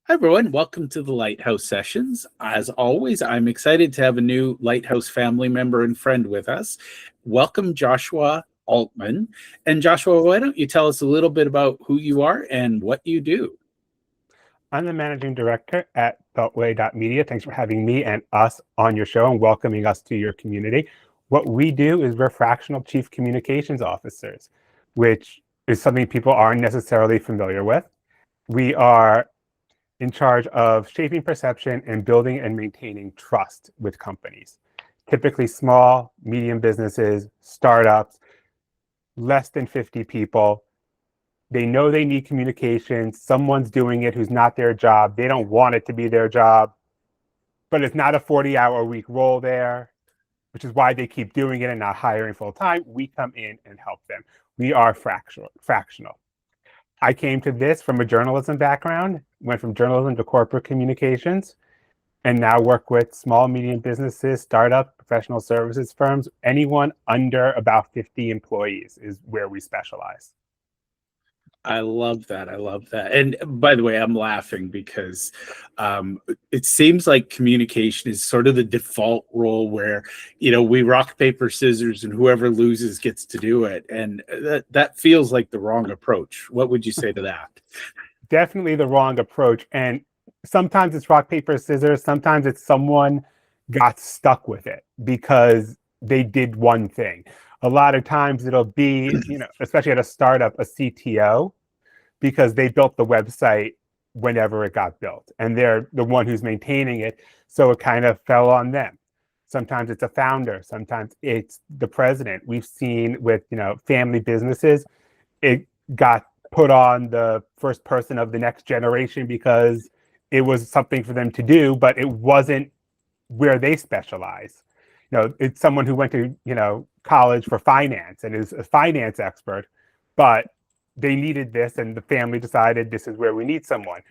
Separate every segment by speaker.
Speaker 1: Hi, everyone. Welcome to the Lighthouse Sessions. As always, I'm excited to have a new Lighthouse family member and friend with us. Welcome, Joshua Altman. And Joshua, why don't you tell us a little bit about who you are and what you do?
Speaker 2: I'm the managing director at Beltway Media. Thanks for having me and us on your show and welcoming us to your community. What we do is we're fractional chief communications officers, which is something people aren't necessarily familiar with. We are in charge of shaping perception and building and maintaining trust with companies, typically small, medium businesses, startups, less than 50 people. They know they need communication. Someone's doing it who's not their job. They don't want it to be their job, but it's not a 40-hour-a-week role there, which is why they keep doing it and not hiring full time. We come in and help them. We are fractional. I came to this from a journalism background, went from journalism to corporate communications, and now work with small, medium businesses, startup, professional services firms. Anyone under about 50 employees is where we specialize.
Speaker 1: I love that. I love that. And by the way, I'm laughing because it seems like communication is sort of the default role where, we rock, paper, scissors, and whoever loses gets to do it. And that feels like the wrong approach. What would you say to that?
Speaker 2: Definitely the wrong approach. And sometimes it's rock, paper, scissors. Sometimes it's someone got stuck with it because they did one thing. A lot of times it'll be, especially at a startup, a CTO, because they built the website whenever it got built and they're the one who's maintaining it. So it kind of fell on them. Sometimes it's a founder. Sometimes it's the president. We've seen with, family businesses, it got put on the first person of the next generation because it was something for them to do, but it wasn't where they specialize. It's someone who went to, college for finance and is a finance expert, but they needed this and the family decided this is where we need someone.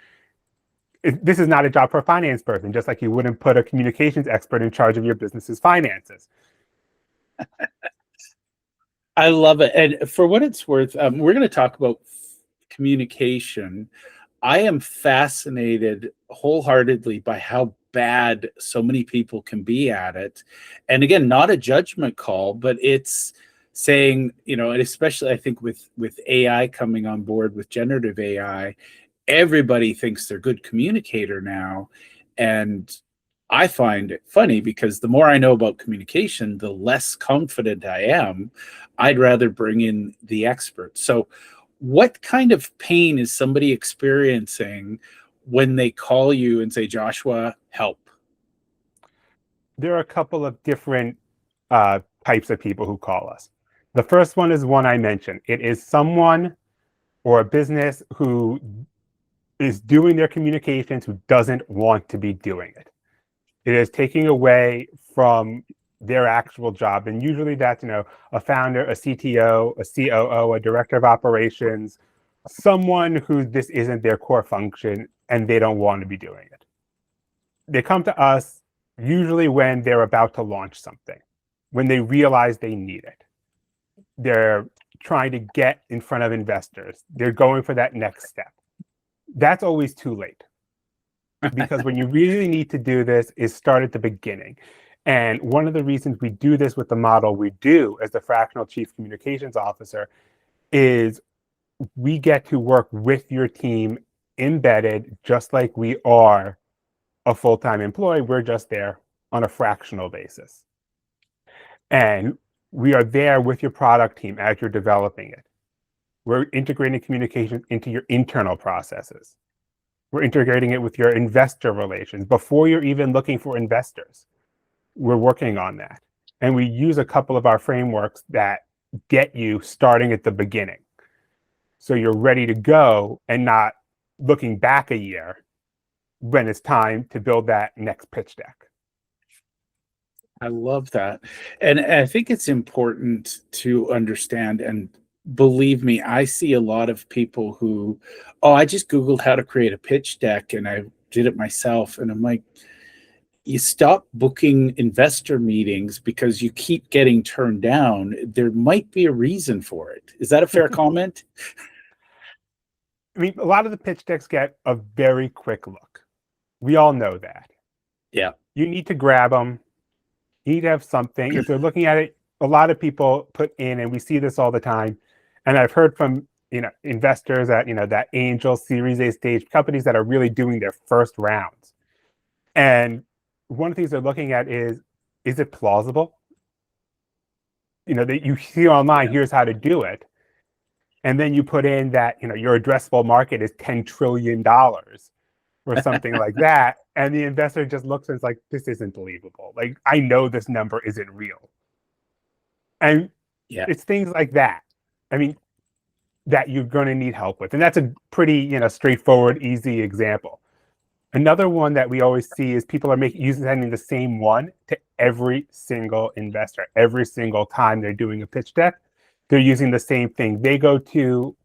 Speaker 2: This is not a job for a finance person, just like you wouldn't put a communications expert in charge of your business's finances.
Speaker 1: I love it. And for what it's worth, we're going to talk about communication. I am fascinated wholeheartedly by how bad so many people can be at it. And again, not a judgment call, but it's saying, and especially I think with AI coming on board, with generative AI, everybody thinks they're a good communicator now. And I find it funny because the more I know about communication, the less confident I am. I'd rather bring in the expert. So what kind of pain is somebody experiencing when they call you and say, Joshua, help?
Speaker 2: There are a couple of different types of people who call us. The first one is one I mentioned. It is someone or a business who is doing their communications who doesn't want to be doing it. It is taking away from their actual job. And usually that's, a founder, a CTO, a COO, a director of operations, someone who this isn't their core function and they don't want to be doing it. They come to us usually when they're about to launch something, when they realize they need it. They're trying to get in front of investors. They're going for that next step. That's always too late. Because when you really need to do this is start at the beginning. And one of the reasons we do this with the model we do as the fractional chief communications officer is we get to work with your team embedded just like we are a full-time employee. We're just there on a fractional basis. And we are there with your product team as you're developing it. We're integrating communication into your internal processes. We're integrating it with your investor relations. Before you're even looking for investors, we're working on that. And we use a couple of our frameworks that get you starting at the beginning. So you're ready to go and not looking back a year when it's time to build that next pitch deck.
Speaker 1: I love that. And I think it's important to understand, and believe me, I see a lot of people who, I just Googled how to create a pitch deck and I did it myself. And I'm like, you stop booking investor meetings because you keep getting turned down. There might be a reason for it. Is that a fair comment?
Speaker 2: I mean, a lot of the pitch decks get a very quick look. We all know that.
Speaker 1: Yeah.
Speaker 2: You need to grab them. You need to have something. If they're looking at it, a lot of people put in, and we see this all the time. And I've heard from investors at that angel Series A stage companies that are really doing their first rounds. And one of the things they're looking at is it plausible? That you see online, here's how to do it. And then you put in that, your addressable market is $10 trillion or something like that. And the investor just looks and is like, this isn't believable. Like, I know this number isn't real. And it's things like that. I mean, that you're going to need help with. And that's a pretty, straightforward, easy example. Another one that we always see is people are sending the same one to every single investor. Every single time they're doing a pitch deck, they're using the same thing. They go to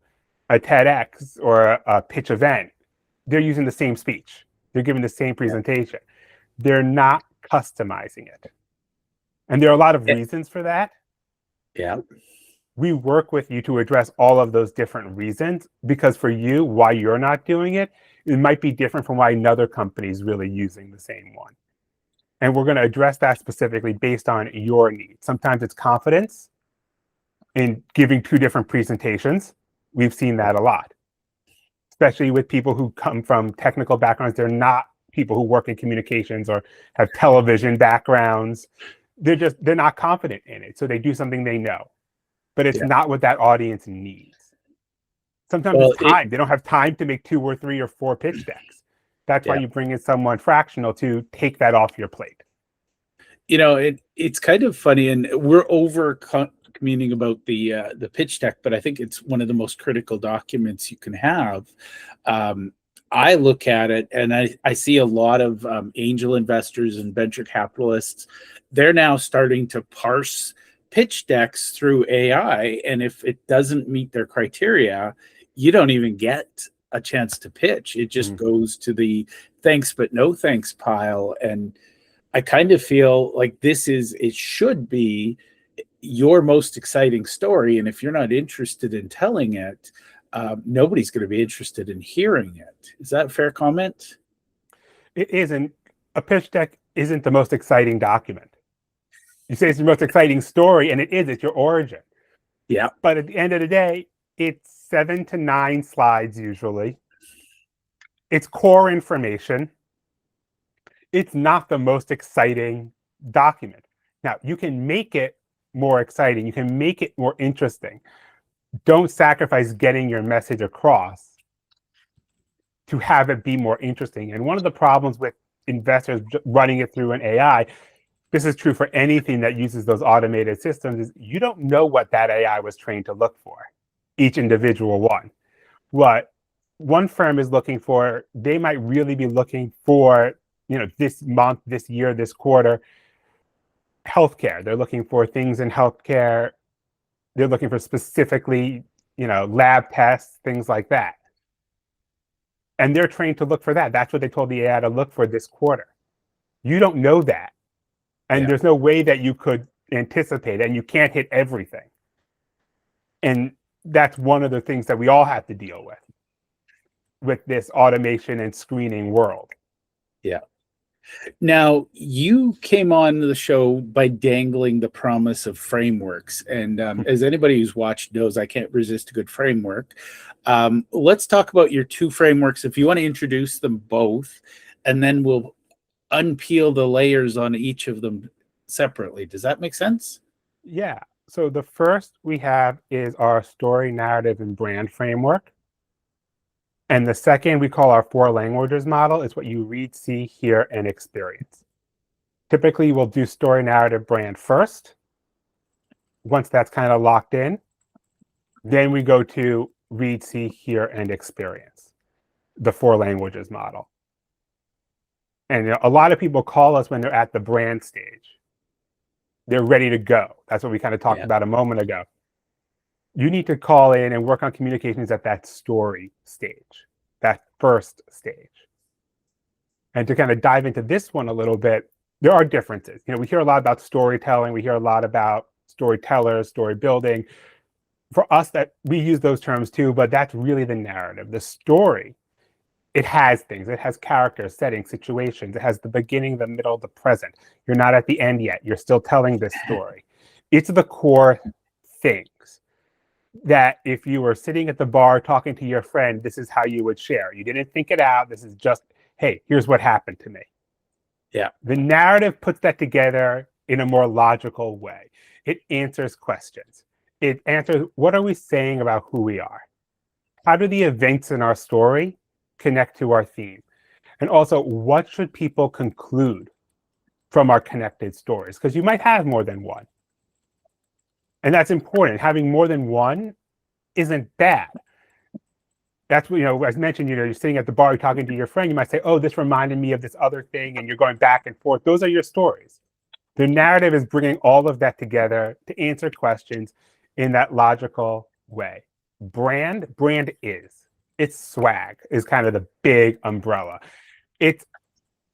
Speaker 2: a TEDx or a pitch event. They're using the same speech. They're giving the same presentation. They're not customizing it. And there are a lot of reasons for that.
Speaker 1: Yeah.
Speaker 2: We work with you to address all of those different reasons, because for you, why you're not doing it, it might be different from why another company is really using the same one. And we're going to address that specifically based on your needs. Sometimes it's confidence in giving two different presentations. We've seen that a lot, especially with people who come from technical backgrounds. They're not people who work in communications or have television backgrounds. They're not confident in it. So they do something they know, but it's not what that audience needs. Sometimes it's time. They don't have time to make 2 or 3 or 4 pitch decks. That's why you bring in someone fractional to take that off your plate.
Speaker 1: It's kind of funny, and we're over communing about the pitch deck, but I think it's one of the most critical documents you can have. I look at it and I see a lot of angel investors and venture capitalists. They're now starting to parse pitch decks through AI, and if it doesn't meet their criteria, you don't even get a chance to pitch. It just goes to the thanks but no thanks pile. And I kind of feel like it should be your most exciting story, and if you're not interested in telling it, nobody's going to be interested in hearing it. Is that a fair comment?
Speaker 2: It isn't. A pitch deck isn't the most exciting document. You say it's the most exciting story, and it is. It's your origin.
Speaker 1: Yeah.
Speaker 2: But at the end of the day, it's 7 to 9 slides usually. It's core information. It's not the most exciting document. Now, you can make it more exciting. You can make it more interesting. Don't sacrifice getting your message across to have it be more interesting. And one of the problems with investors running it through an AI, this is true for anything that uses those automated systems, is you don't know what that AI was trained to look for, each individual one. What one firm is looking for, they might really be looking for, this month, this year, this quarter, healthcare. They're looking for things in healthcare. They're looking for specifically, lab tests, things like that. And they're trained to look for that. That's what they told the AI to look for this quarter. You don't know that. And there's no way that you could anticipate it, and you can't hit everything. And that's one of the things that we all have to deal with this automation and screening world.
Speaker 1: Yeah. Now, you came on the show by dangling the promise of frameworks. And as anybody who's watched knows, I can't resist a good framework. Let's talk about your 2 frameworks, if you want to introduce them both, and then we'll unpeel the layers on each of them separately. Does that make sense?
Speaker 2: Yeah. So the first we have is our story, narrative, and brand framework. And the second we call our 4 languages model. Is what you read, see, hear, and experience. Typically, we'll do story, narrative, brand first. Once that's kind of locked in, then we go to read, see, hear, and experience, the 4 languages model. And a lot of people call us when they're at the brand stage. They're ready to go. That's what we kind of talked about a moment ago. You need to call in and work on communications at that story stage, that first stage. And to kind of dive into this one a little bit, there are differences. We hear a lot about storytelling. We hear a lot about storytellers, story building. for us, that we use those terms too, but that's really the narrative. The story, it has things. It has characters, settings, situations. It has the beginning, the middle, the present. You're not at the end yet. You're still telling this story. It's the core things that if you were sitting at the bar talking to your friend, this is how you would share. You didn't think it out. This is just, hey, here's what happened to me.
Speaker 1: Yeah.
Speaker 2: The narrative puts that together in a more logical way. It answers questions. It answers, what are we saying about who we are? How do the events in our story connect to our theme? And also, what should people conclude from our connected stories? Because you might have more than one. And that's important. Having more than one isn't bad. That's what, as mentioned, you're sitting at the bar, you're talking to your friend, you might say, oh, this reminded me of this other thing, and you're going back and forth. Those are your stories. The narrative is bringing all of that together to answer questions in that logical way. Brand it's swag is kind of the big umbrella. It's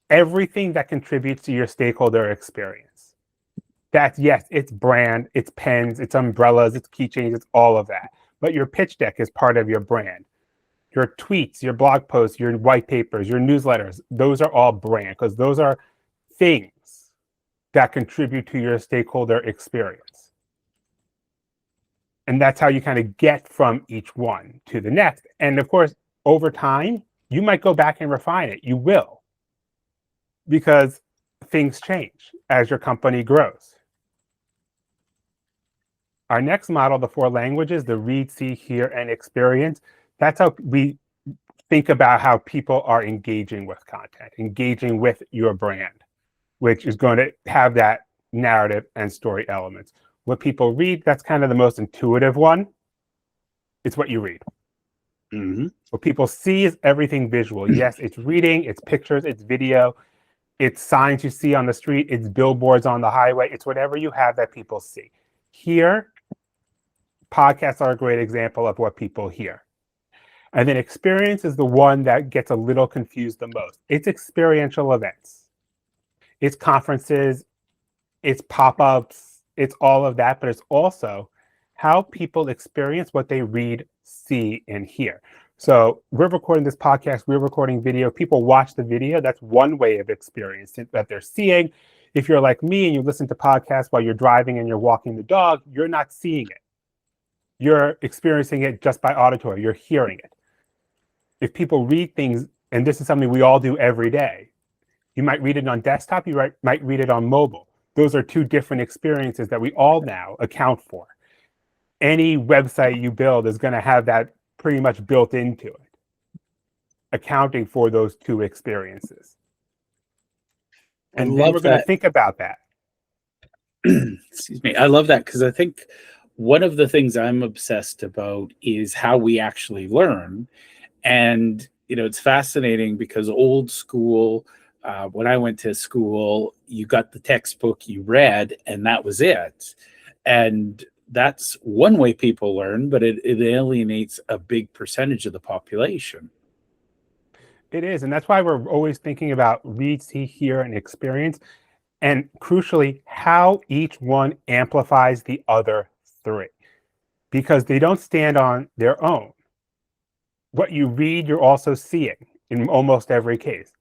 Speaker 2: everything that contributes to your stakeholder experience. That's, yes, it's brand, it's pens, it's umbrellas, it's keychains, it's all of that. But your pitch deck is part of your brand. Your tweets, your blog posts, your white papers, your newsletters, those are all brand, because those are things that contribute to your stakeholder experience. And that's how you kind of get from each one to the next. And of course, over time, you might go back and refine it. You will, because things change as your company grows. Our next model, the 4 languages, the read, see, hear, and experience, that's how we think about how people are engaging with content, engaging with your brand, which is going to have that narrative and story elements. What people read, that's kind of the most intuitive one. It's what you read.
Speaker 1: Mm-hmm.
Speaker 2: What people see is everything visual. Yes, it's reading, it's pictures, it's video, it's signs you see on the street, it's billboards on the highway, it's whatever you have that people see. Here, podcasts are a great example of what people hear. And then experience is the one that gets a little confused the most. It's experiential events. It's conferences, it's pop-ups, it's all of that, but it's also how people experience what they read, see, and hear. So we're recording this podcast, we're recording video, people watch the video, that's one way of experience that they're seeing. If you're like me and you listen to podcasts while you're driving and you're walking the dog, you're not seeing it. You're experiencing it just by auditory, you're hearing it. If people read things, and this is something we all do every day, you might read it on desktop, you might read it on mobile. Those are 2 different experiences that we all now account for. Any website you build is going to have that pretty much built into it, accounting for those 2 experiences. And then we're going to think about that.
Speaker 1: Excuse me. I love that, because I think one of the things I'm obsessed about is how we actually learn. And, it's fascinating because old school, when I went to school, you got the textbook, you read, and that was it. And that's one way people learn, but it alienates a big percentage of the population.
Speaker 2: It is. And that's why we're always thinking about read, see, hear, and experience. And crucially, how each one amplifies the other 3, because they don't stand on their own. What you read, you're also seeing in almost every case.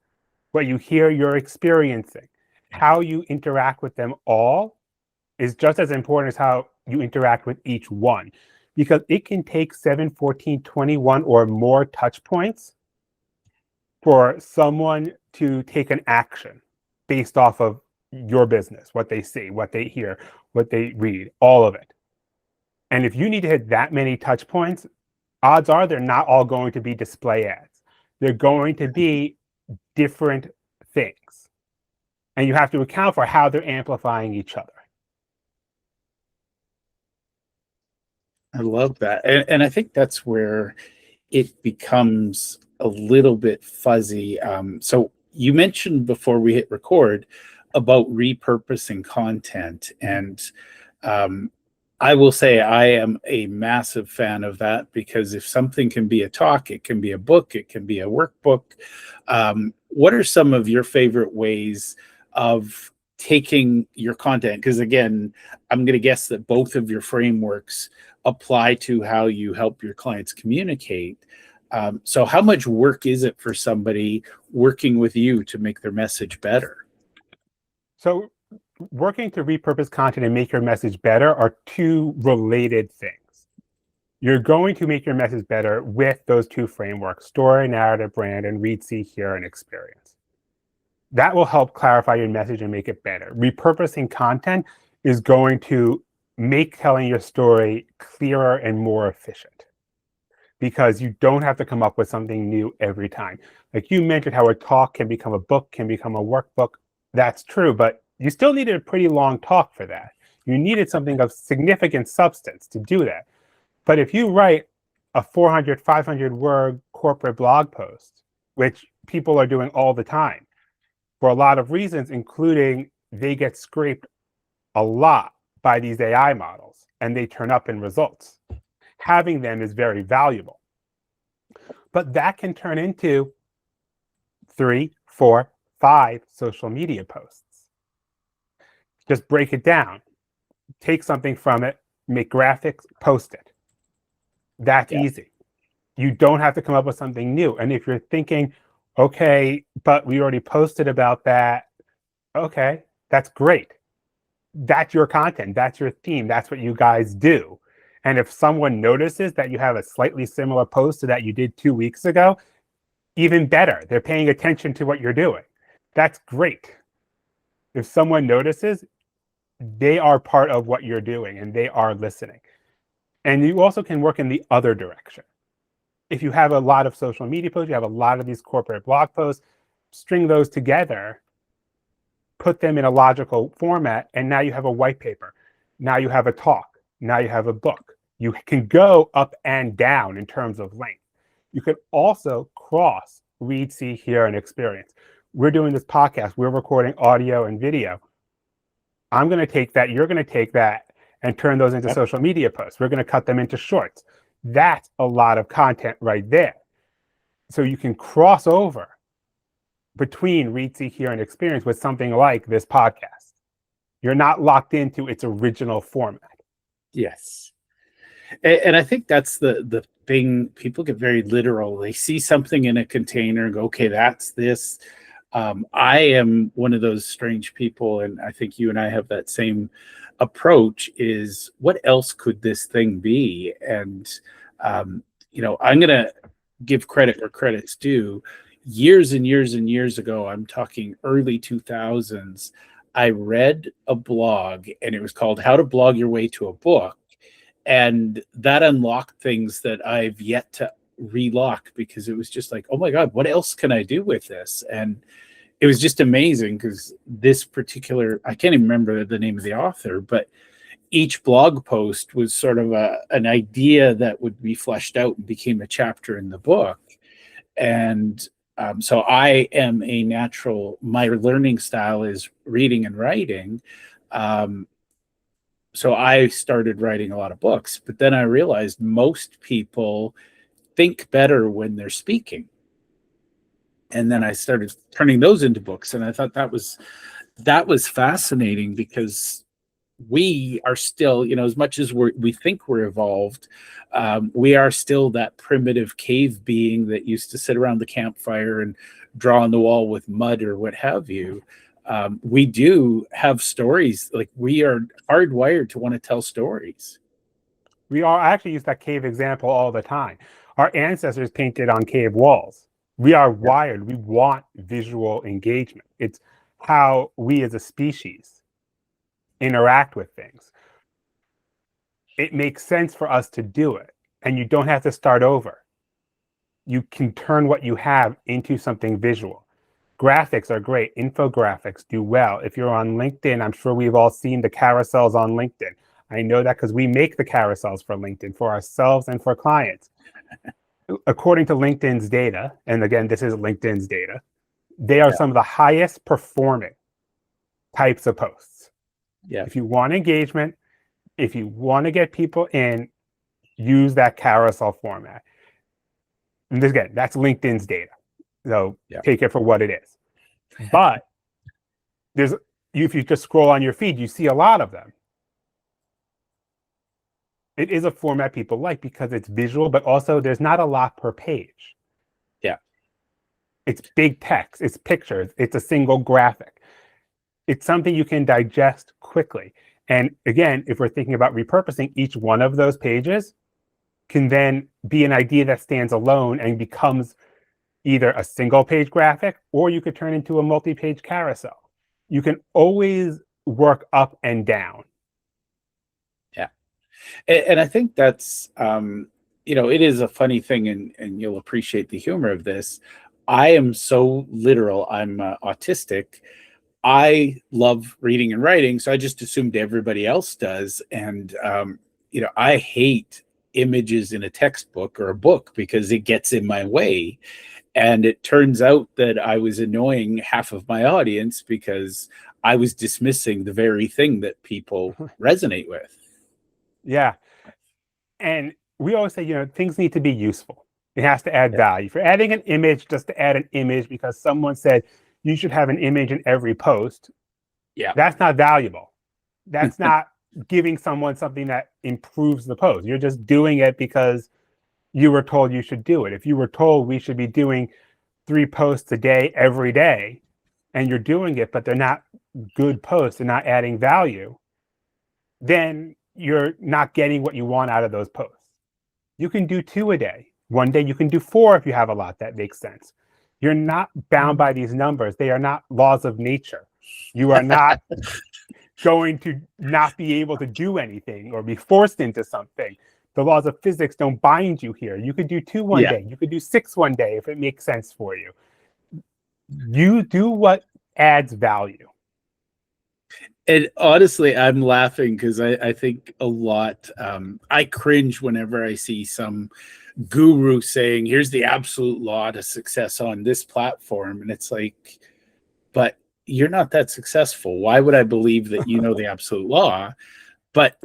Speaker 2: What you hear, you're experiencing. How you interact with them all is just as important as how you interact with each one, because it can take 7, 14, 21 or more touch points for someone to take an action based off of your business, what they see, what they hear, what they read, all of it. And if you need to hit that many touch points, odds are they're not all going to be display ads. They're going to be different things. And you have to account for how they're amplifying each other.
Speaker 1: I love that. And I think that's where it becomes a little bit fuzzy. So you mentioned before we hit record about repurposing content. And I will say I am a massive fan of that, because if something can be a talk, it can be a book, it can be a workbook. What are some of your favorite ways of taking your content, because again, I'm going to guess that both of your frameworks apply to how you help your clients communicate. So how much work is it for somebody working with you to make their message better?
Speaker 2: So working to repurpose content and make your message better are two related things. You're going to make your message better with those two frameworks: story, narrative, brand, and read, see, hear, and experience. That will help clarify your message and make it better. Repurposing content is going to make telling your story clearer and more efficient, because you don't have to come up with something new every time. Like you mentioned how a talk can become a book, can become a workbook. That's true, but you still needed a pretty long talk for that. You needed something of significant substance to do that. But if you write a 400, 500 word corporate blog post, which people are doing all the time for a lot of reasons, including they get scraped a lot by these AI models and they turn up in results. Having them is very valuable. But that can turn into 3, 4, 5 social media posts. Just break it down. Take something from it, make graphics, post it. That's easy. You don't have to come up with something new. And if you're thinking, okay, but we already posted about that, okay, that's great. That's your content. That's your theme. That's what you guys do. And if someone notices that you have a slightly similar post to that you did 2 weeks ago, even better. They're paying attention to what you're doing. That's great. If someone notices, they are part of what you're doing and they are listening. And you also can work in the other direction. If you have a lot of social media posts, you have a lot of these corporate blog posts, string those together, put them in a logical format, and now you have a white paper. Now you have a talk. Now you have a book. You can go up and down in terms of length. You could also cross read, see, hear, and experience. We're doing this podcast. We're recording audio and video. I'm going to take that. You're going to take that and turn those into social media posts. We're going to cut them into shorts. That's a lot of content right there. So you can cross over between read, see, hear, and experience with something like this podcast. You're not locked into its original format.
Speaker 1: Yes. And I think that's the thing. People get very literal. They see something in a container and go, okay, that's this. I am one of those strange people, and I think you and I have that same approach, is what else could this thing be? And, I'm going to give credit where credit's due. Years and years and years ago, I'm talking early 2000s, I read a blog and it was called How to Blog Your Way to a Book. And that unlocked things that I've yet to relock, because it was just like, oh my God, what else can I do with this? And it was just amazing, because this particular, I can't even remember the name of the author, but each blog post was sort of an idea that would be fleshed out and became a chapter in the book. And so I am a natural, my learning style is reading and writing. So I started writing a lot of books, but then I realized most people think better when they're speaking. And then I started turning those into books. And I thought that was fascinating, because we are still, as much as we think we're evolved, we are still that primitive cave being that used to sit around the campfire and draw on the wall with mud or what have you. We do have stories. Like, we are hardwired to want to tell stories.
Speaker 2: We all actually use that cave example all the time. Our ancestors painted on cave walls. We are wired. We want visual engagement. It's how we as a species interact with things. It makes sense for us to do it, and you don't have to start over. You can turn what you have into something visual. Graphics are great. Infographics do well. If you're on LinkedIn, I'm sure we've all seen the carousels on LinkedIn. I know that because we make the carousels for LinkedIn, for ourselves and for clients. According to LinkedIn's data, and again, this is LinkedIn's data, they are some of the highest performing types of posts.
Speaker 1: Yeah.
Speaker 2: If you want engagement, if you want to get people in, use that carousel format. And this, again, that's LinkedIn's data. So take it for what it is. But there's if you just scroll on your feed, you see a lot of them. It is a format people like because it's visual, but also there's not a lot per page.
Speaker 1: Yeah.
Speaker 2: It's big text, it's pictures, it's a single graphic. It's something you can digest quickly. And again, if we're thinking about repurposing, each one of those pages can then be an idea that stands alone and becomes either a single page graphic, or you could turn into a multi-page carousel. You can always work up and down.
Speaker 1: Yeah. And I think that's, it is a funny thing, and you'll appreciate the humor of this. I am so literal. I'm autistic. I love reading and writing, so I just assumed everybody else does. And, I hate images in a textbook or a book because it gets in my way. And it turns out that I was annoying half of my audience because I was dismissing the very thing that people resonate with.
Speaker 2: Yeah. And we always say, things need to be useful. It has to add
Speaker 1: Yeah.
Speaker 2: value. If you're adding an image just to add an image because someone said you should have an image in every post,
Speaker 1: Yeah.
Speaker 2: that's not valuable. That's not giving someone something that improves the post. You're just doing it because you were told you should do it. If you were told we should be doing 3 posts a day every day, and you're doing it, but they're not good posts, they're not adding value, then you're not getting what you want out of those posts. You can do 2 a day. One day you can do 4 if you have a lot that makes sense. You're not bound by these numbers. They are not laws of nature. You are not going to not be able to do anything or be forced into something. The laws of physics don't bind you here. You could do 2 one day. You could do 6 one day if it makes sense for you. You do what adds value.
Speaker 1: And honestly, I'm laughing because I think a lot. I cringe whenever I see some guru saying, "Here's the absolute law to success on this platform," and it's like, but you're not that successful. Why would I believe that you know the absolute law? But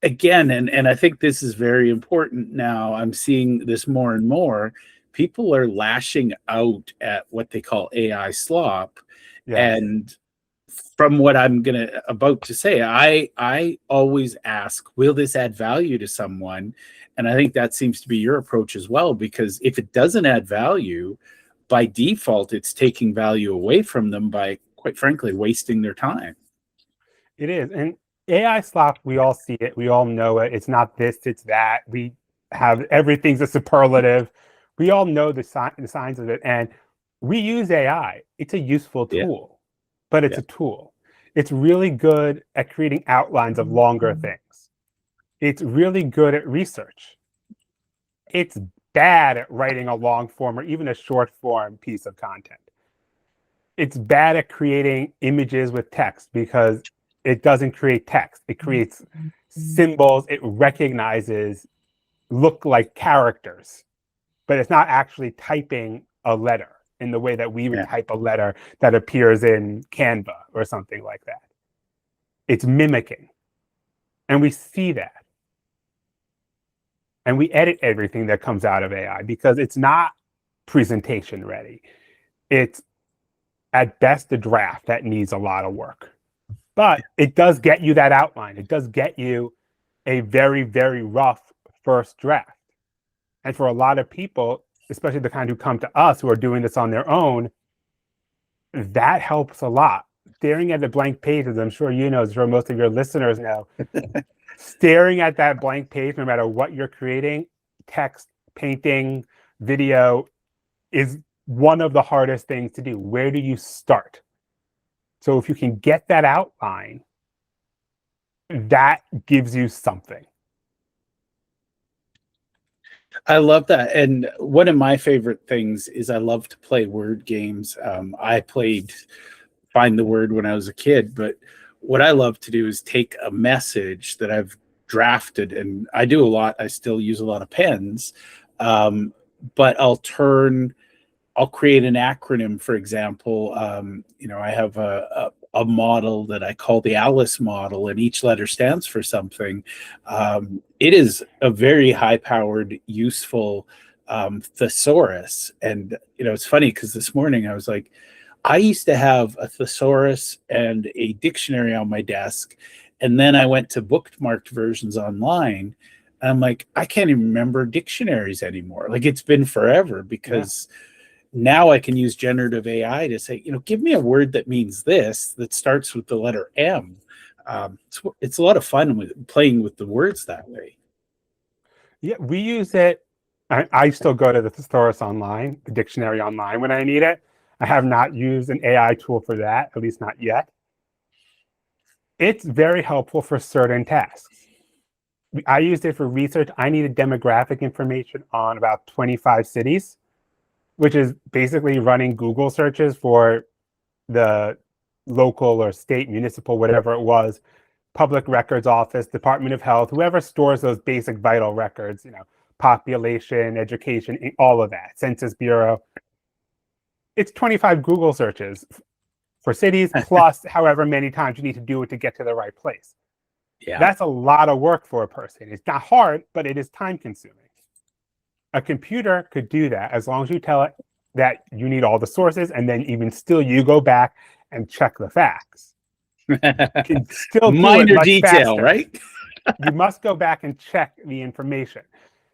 Speaker 1: again, and I think this is very important now. I'm seeing this more and more. People are lashing out at what they call AI slop,
Speaker 2: Yes.
Speaker 1: and from what I'm about to say, I always ask, will this add value to someone? And I think that seems to be your approach as well, because if it doesn't add value, by default, it's taking value away from them by, quite frankly, wasting their time.
Speaker 2: It is. And AI slop, we all see it. We all know it. It's not this, it's that. We have everything's a superlative. We all know the signs of it. And we use AI. It's a useful tool, but it's a tool. It's really good at creating outlines of longer things. It's really good at research. It's bad at writing a long form or even a short form piece of content. It's bad at creating images with text because it doesn't create text. It creates symbols. It recognizes look like characters, but it's not actually typing a letter in the way that we would type a letter that appears in Canva or something like that. It's mimicking. And we see that. And we edit everything that comes out of AI because it's not presentation ready. It's at best a draft that needs a lot of work. But it does get you that outline. It does get you a very, very rough first draft. And for a lot of people, especially the kind who come to us who are doing this on their own, that helps a lot. Staring at the blank page, as I'm sure you know, as sure most of your listeners know, staring at that blank page, no matter what you're creating, text, painting, video, is one of the hardest things to do. Where do you start? So if you can get that outline, that gives you something.
Speaker 1: I love that. And one of my favorite things is I love to play word games. I played Find the Word when I was a kid, but what I love to do is take a message that I've drafted, and I do a lot. I still use a lot of pens, but I'll create an acronym. For example, I have a model that I call the Alice model, and each letter stands for something. It is a very high-powered, useful thesaurus. And it's funny because this morning I was like, I used to have a thesaurus and a dictionary on my desk, and then I went to bookmarked versions online. And I'm like, I can't even remember dictionaries anymore. Like, it's been forever, because now I can use generative AI to say, give me a word that means this, that starts with the letter M. It's a lot of fun with playing with the words that way.
Speaker 2: Yeah, we use it. I still go to the thesaurus online, the dictionary online when I need it. I have not used an AI tool for that, at least not yet. It's very helpful for certain tasks. I used it for research. I needed demographic information on about 25 cities, which is basically running Google searches for the local or state, municipal, whatever it was, public records office, Department of Health, whoever stores those basic vital records, population, education, all of that, Census Bureau. It's 25 Google searches for cities, plus however many times you need to do it to get to the right place.
Speaker 1: Yeah.
Speaker 2: That's a lot of work for a person. It's not hard, but it is time consuming. A computer could do that as long as you tell it that you need all the sources, and then even still you go back and check the facts. You can still do
Speaker 1: Minor
Speaker 2: it much
Speaker 1: detail,
Speaker 2: faster.
Speaker 1: right?
Speaker 2: You must go back and check the information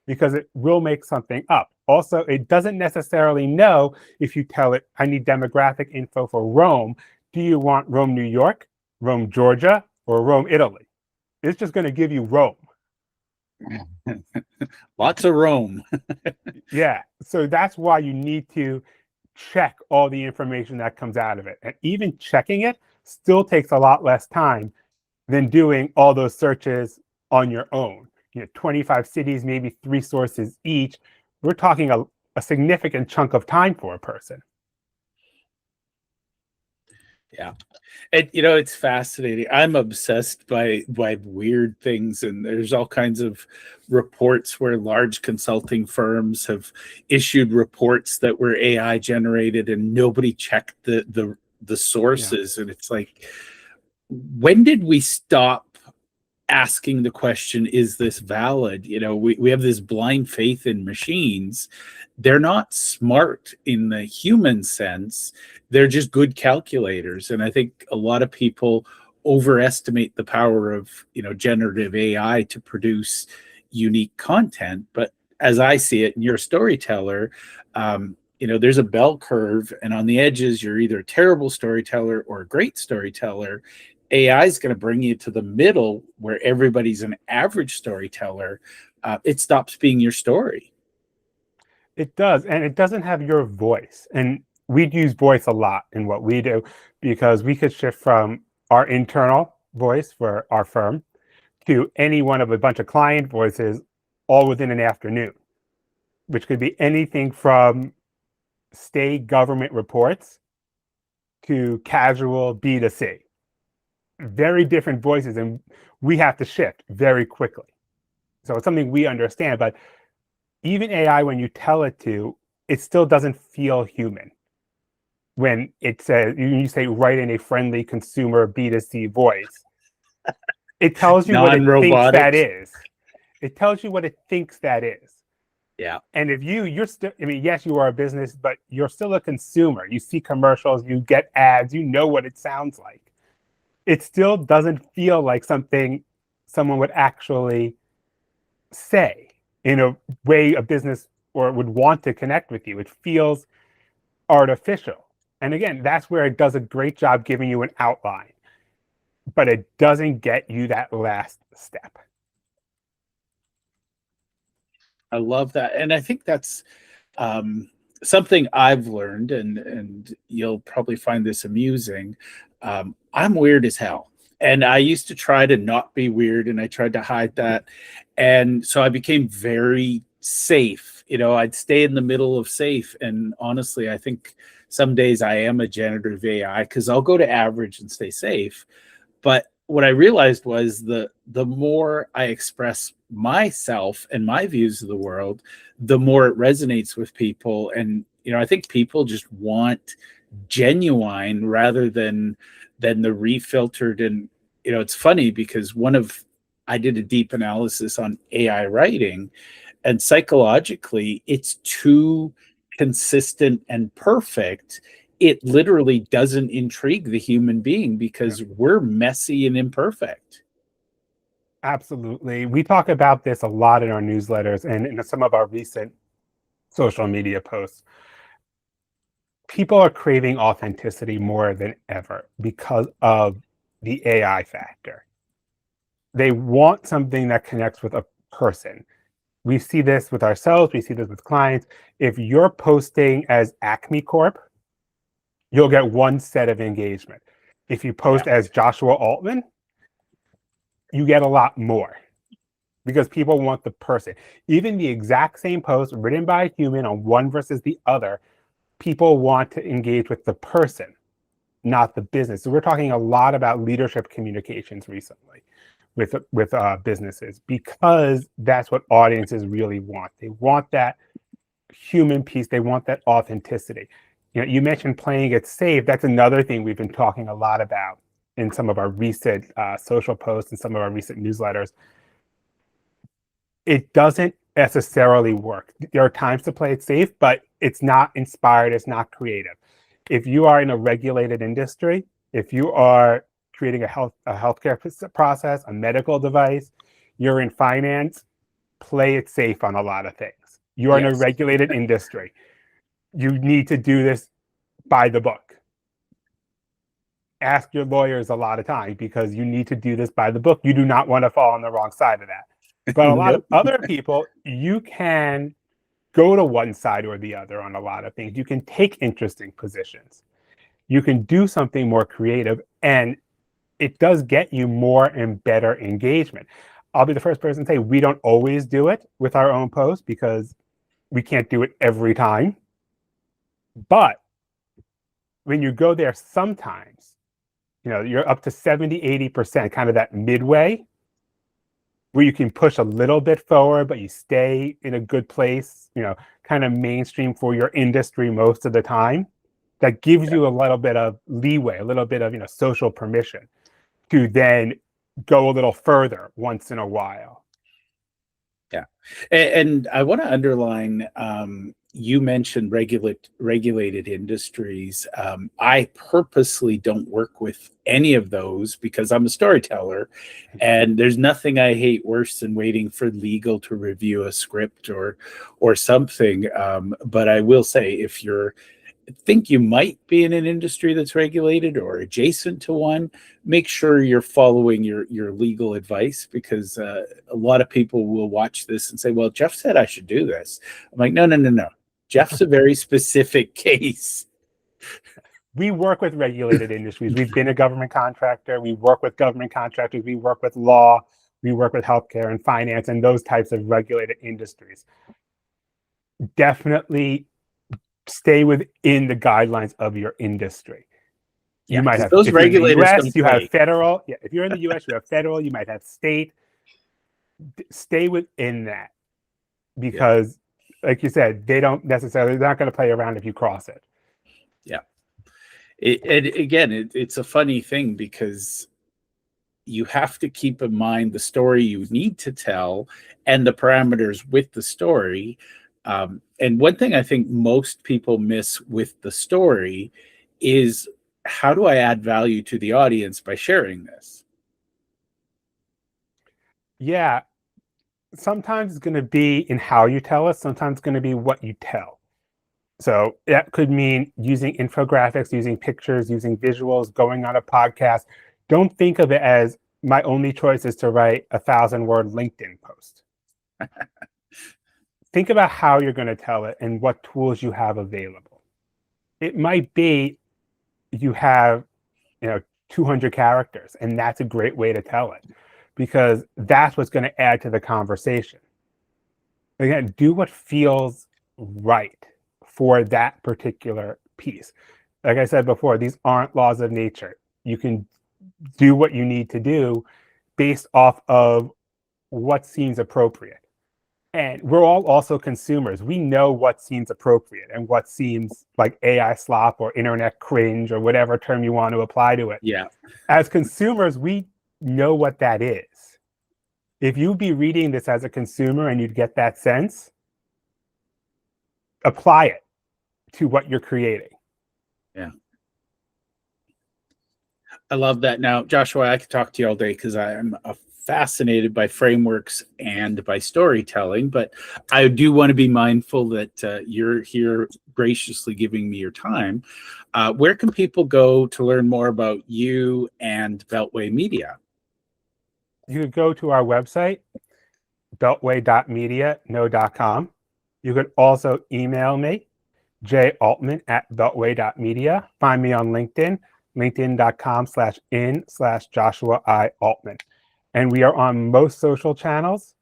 Speaker 2: because it will make something up. Also, it doesn't necessarily know if you tell it, I need demographic info for Rome. Do you want Rome, New York, Rome, Georgia, or Rome, Italy? It's just going to give you Rome.
Speaker 1: Lots of Rome.
Speaker 2: Yeah. So that's why you need to check all the information that comes out of it. And even checking it still takes a lot less time than doing all those searches on your own. 25 cities, maybe 3 sources each. We're talking a significant chunk of time for a person.
Speaker 1: Yeah. And it's fascinating. I'm obsessed by weird things, and there's all kinds of reports where large consulting firms have issued reports that were AI generated and nobody checked the sources. And it's like, when did we stop asking the question, is this valid? We have this blind faith in machines. They're not smart in the human sense. They're just good calculators. And I think a lot of people overestimate the power of, generative AI to produce unique content. But as I see it, and you're a storyteller, there's a bell curve, and on the edges, you're either a terrible storyteller or a great storyteller. AI is going to bring you to the middle where everybody's an average storyteller. It stops being your story.
Speaker 2: It does, and it doesn't have your voice. And we'd use voice a lot in what we do because we could shift from our internal voice for our firm to any one of a bunch of client voices all within an afternoon, which could be anything from state government reports to casual B2C. Very different voices, and we have to shift very quickly. So it's something we understand, but even AI, when you tell it to, it still doesn't feel human. When it says, you say, write in a friendly consumer B2C voice, it tells you what it thinks that is. It tells you what it thinks that is.
Speaker 1: Yeah.
Speaker 2: And if you're still, yes, you are a business, but you're still a consumer. You see commercials, you get ads, you know what it sounds like. It still doesn't feel like something someone would actually say in a way a business or would want to connect with you. It feels artificial. And again, that's where it does a great job giving you an outline, but it doesn't get you that last step.
Speaker 1: I love that. And I think that's something I've learned, and you'll probably find this amusing. I'm weird as hell. And I used to try to not be weird, and I tried to hide that. And so I became very safe. I'd stay in the middle of safe. And honestly, I think some days I am a generative AI because I'll go to average and stay safe. But what I realized was the more I express myself and my views of the world, the more it resonates with people. And I think people just want genuine rather than the refiltered. And it's funny because I did a deep analysis on AI writing, and psychologically it's too consistent and perfect it literally doesn't intrigue the human being because we're messy and imperfect.
Speaker 2: Absolutely. We talk about this a lot in our newsletters and in some of our recent social media posts. People are craving authenticity more than ever because of the AI factor. They want something that connects with a person. We see this with ourselves. We see this with clients. If you're posting as Acme Corp, you'll get one set of engagement. If you post as Joshua Altman, you get a lot more because people want the person. Even the exact same post written by a human on one versus the other, people want to engage with the person, not the business. So we're talking a lot about leadership communications recently with businesses because that's what audiences really want. They want that human piece. They want that authenticity. You mentioned playing it safe. That's another thing we've been talking a lot about in some of our recent social posts and some of our recent newsletters. It doesn't necessarily work. There are times to play it safe, but it's not inspired. It's not creative. If you are in a regulated industry, if you are creating a healthcare process, a medical device, you're in finance, play it safe on a lot of things. You're in a regulated industry. You need to do this by the book. Ask your lawyers a lot of times because you need to do this by the book. You do not want to fall on the wrong side of that. But a lot of other people, you can go to one side or the other on a lot of things. You can take interesting positions. You can do something more creative, and it does get you more and better engagement. I'll be the first person to say we don't always do it with our own posts because we can't do it every time. But when you go there sometimes, you're up to 70, 80%, kind of that midway, where you can push a little bit forward, but you stay in a good place, kind of mainstream for your industry most of the time. That gives you a little bit of leeway, a little bit of social permission to then go a little further once in a while.
Speaker 1: Yeah. And I want to underline, you mentioned regulated industries. I purposely don't work with any of those because I'm a storyteller, and there's nothing I hate worse than waiting for legal to review a script or something. But I will say, if you're think you might be in an industry that's regulated or adjacent to one, make sure you're following your legal advice, because a lot of people will watch this and say, well, Jeff said I should do this. I'm like, no. Jeff's a very specific case.
Speaker 2: We work with regulated industries. We've been a government contractor. We work with government contractors. We work with law. We work with healthcare and finance and those types of regulated industries. Definitely stay within the guidelines of your industry. You might have
Speaker 1: those regulators
Speaker 2: US, you have federal. Yeah, if you're in the US, you have federal, you might have state. Stay within that because, like you said, they're not going to play around if you cross it.
Speaker 1: Yeah. It's a funny thing because you have to keep in mind the story you need to tell and the parameters with the story. And one thing I think most people miss with the story is, how do I add value to the audience by sharing this?
Speaker 2: Yeah. Sometimes it's going to be in how you tell it. Sometimes it's going to be what you tell. So that could mean using infographics, using pictures, using visuals, going on a podcast. Don't think of it as my only choice is to write 1,000-word LinkedIn post. Think about how you're going to tell it and what tools you have available. It might be you have 200 characters, and that's a great way to tell it because that's what's going to add to the conversation. Again, do what feels right for that particular piece. Like I said before, these aren't laws of nature. You can do what you need to do based off of what seems appropriate. And we're all also consumers. We know what seems appropriate and what seems like AI slop or internet cringe or whatever term you want to apply to it.
Speaker 1: Yeah.
Speaker 2: As consumers, we know what that is. If you'd be reading this as a consumer and you'd get that sense, apply it to what you're creating.
Speaker 1: Yeah. I love that. Now, Joshua, I could talk to you all day because I am fascinated by frameworks and by storytelling, but I do want to be mindful that you're here graciously giving me your time. Where can people go to learn more about you and Beltway Media?
Speaker 2: You could go to our website, beltway.media, no.com. You could also email me,jaltman@beltway.media. Find me on LinkedIn, linkedin.com/in/Joshua I. Altman. And we are on most social channels.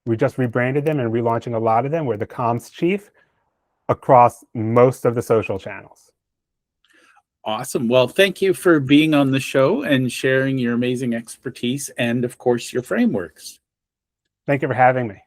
Speaker 2: We just rebranded them and relaunching a lot of them. We're the comms chief across most of the social channels.
Speaker 1: Awesome. Well, thank you for being on the show and sharing your amazing expertise and, of course, your frameworks.
Speaker 2: Thank you for having me.